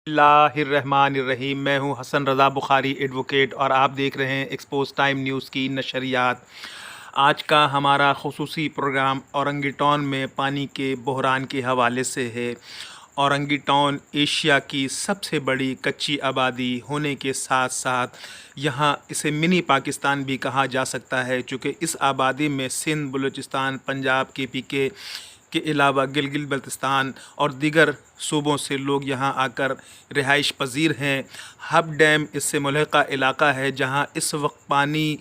اللہ الرحمن الرحیم۔ میں ہوں حسن رضا بخاری ایڈوکیٹ اور آپ دیکھ رہے ہیں ایکسپوز ٹائم نیوز کی نشریات۔ آج کا ہمارا خصوصی پروگرام اورنگی ٹون میں پانی کے بحران کے حوالے سے ہے۔ اورنگی ٹون ایشیا کی سب سے بڑی کچی آبادی ہونے کے ساتھ ساتھ یہاں اسے منی پاکستان بھی کہا جا سکتا ہے، چونکہ اس آبادی میں سندھ، بلوچستان، پنجاب، KPK کے علاوہ گلگت بلتستان اور دیگر صوبوں سے لوگ یہاں آ کر رہائش پذیر ہیں۔ ہب ڈیم اس سے ملحقہ علاقہ ہے جہاں اس وقت پانی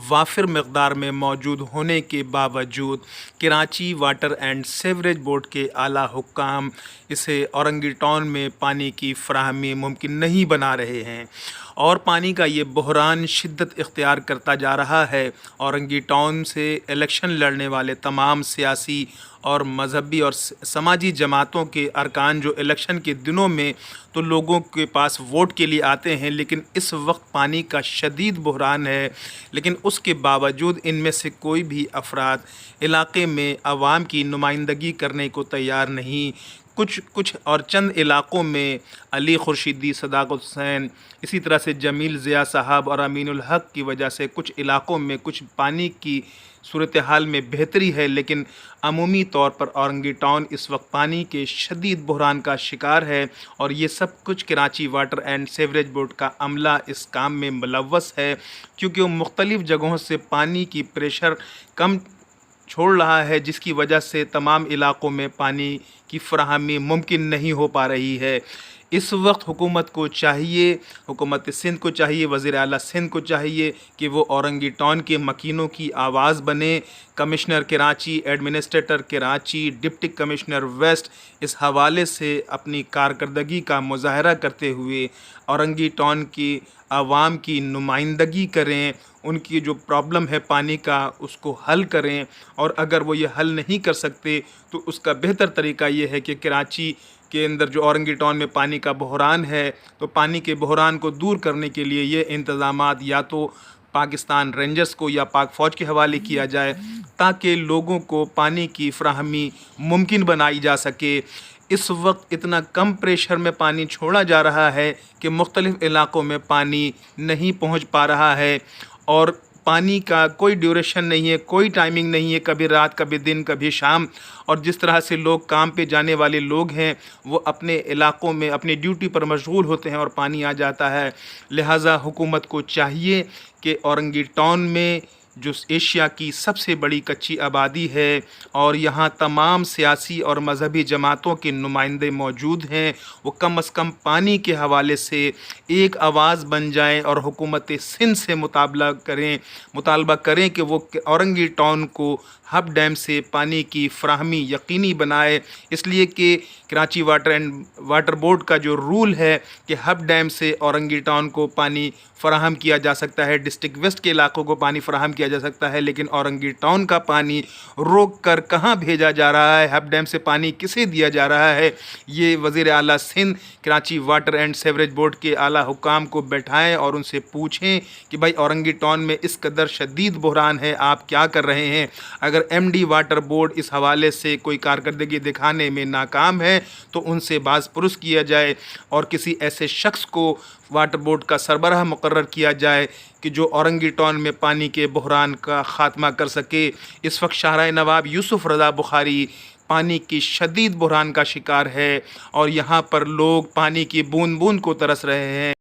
وافر مقدار میں موجود ہونے کے باوجود Karachi water and sewerage board کے اعلیٰ حکام اسے اورنگی ٹون میں پانی کی فراہمی ممکن نہیں بنا رہے ہیں، اور پانی کا یہ بحران شدت اختیار کرتا جا رہا ہے۔ اورنگی ٹون سے الیکشن لڑنے والے تمام سیاسی اور مذہبی اور سماجی جماعتوں کے ارکان جو الیکشن کے دنوں میں تو لوگوں کے پاس ووٹ کے لیے آتے ہیں، لیکن اس وقت پانی کا شدید بحران ہے، لیکن اس کے باوجود ان میں سے کوئی بھی افراد علاقے میں عوام کی نمائندگی کرنے کو تیار نہیں۔ کچھ اور چند علاقوں میں علی خورشیدی، صداقت حسین، اسی طرح سے جمیل ضیاء صاحب اور امین الحق کی وجہ سے کچھ علاقوں میں کچھ پانی کی صورتحال میں بہتری ہے، لیکن عمومی طور پر اورنگی ٹون اس وقت پانی کے شدید بحران کا شکار ہے، اور یہ سب کچھ Karachi water and sewerage board کا عملہ اس کام میں ملوث ہے، کیونکہ وہ مختلف جگہوں سے پانی کی پریشر کم چھوڑ رہا ہے، جس کی وجہ سے تمام علاقوں میں پانی کی فراہمی ممکن نہیں ہو پا رہی ہے۔ اس وقت حکومت کو چاہیے، حکومت سندھ کو چاہیے، وزیر اعلیٰ سندھ کو چاہیے کہ وہ اورنگی ٹون کے مکینوں کی آواز بنے۔ Commissioner Karachi, administrator Karachi, deputy commissioner west اس حوالے سے اپنی کارکردگی کا مظاہرہ کرتے ہوئے اورنگی ٹون کی عوام کی نمائندگی کریں، ان کی جو پرابلم ہے پانی کا اس کو حل کریں، اور اگر وہ یہ حل نہیں کر سکتے تو اس کا بہتر طریقہ یہ ہے کہ کراچی کے اندر جو اورنگی ٹون میں پانی کا بحران ہے، تو پانی کے بحران کو دور کرنے کے لیے یہ انتظامات یا تو پاکستان رینجرز کو یا پاک فوج کے حوالے کیا جائے، تاکہ لوگوں کو پانی کی فراہمی ممکن بنائی جا سکے۔ اس وقت اتنا کم پریشر میں پانی چھوڑا جا رہا ہے کہ مختلف علاقوں میں پانی نہیں پہنچ پا رہا ہے، اور پانی کا کوئی ڈیوریشن نہیں ہے، کوئی ٹائمنگ نہیں ہے، کبھی رات، کبھی دن، کبھی شام، اور جس طرح سے لوگ کام پہ جانے والے لوگ ہیں وہ اپنے علاقوں میں اپنی ڈیوٹی پر مشغول ہوتے ہیں اور پانی آ جاتا ہے۔ لہٰذا حکومت کو چاہیے کہ اورنگی ٹون میں جو ایشیا کی سب سے بڑی کچی آبادی ہے اور یہاں تمام سیاسی اور مذہبی جماعتوں کے نمائندے موجود ہیں، وہ کم از کم پانی کے حوالے سے ایک آواز بن جائیں اور حکومت سندھ سے مطالبہ کریں کہ وہ اورنگی ٹون کو ہب ڈیم سے پانی کی فراہمی یقینی بنائے، اس لیے کہ کراچی واٹر بورڈ کا جو رول ہے کہ ہب ڈیم سے اورنگی ٹون کو پانی فراہم کیا جا سکتا ہے، ڈسٹرکٹ ویسٹ کے علاقوں کو پانی فراہم کیا جا سکتا ہے، لیکن اورنگی ٹون کا پانی روک کر کہاں بھیجا جا رہا ہے، ہب ڈیم سے پانی کسے دیا جا رہا ہے، یہ وزیر اعلیٰ Sindh Karachi water and sewerage board کے اعلیٰ حکام کو بیٹھائیں اور ان سے پوچھیں کہ بھائی اورنگی ٹون میں اس قدر شدید بحران ہے، آپ کیا کر رہے ہیں؟ اگر MD واٹر بورڈ اس حوالے سے کوئی کارکردگی دکھانے میں ناکام ہے تو ان سے باز پرس کیا جائے اور کسی ایسے شخص کو واٹر بورڈ کا سربراہ مقرر کیا جائے کہ جو اورنگی ٹون میں پانی کے بحران کا خاتمہ کر سکے۔ اس وقت شاہراہ نواب یوسف رضا بخاری پانی کی شدید بحران کا شکار ہے، اور یہاں پر لوگ پانی کی بوند بوند کو ترس رہے ہیں۔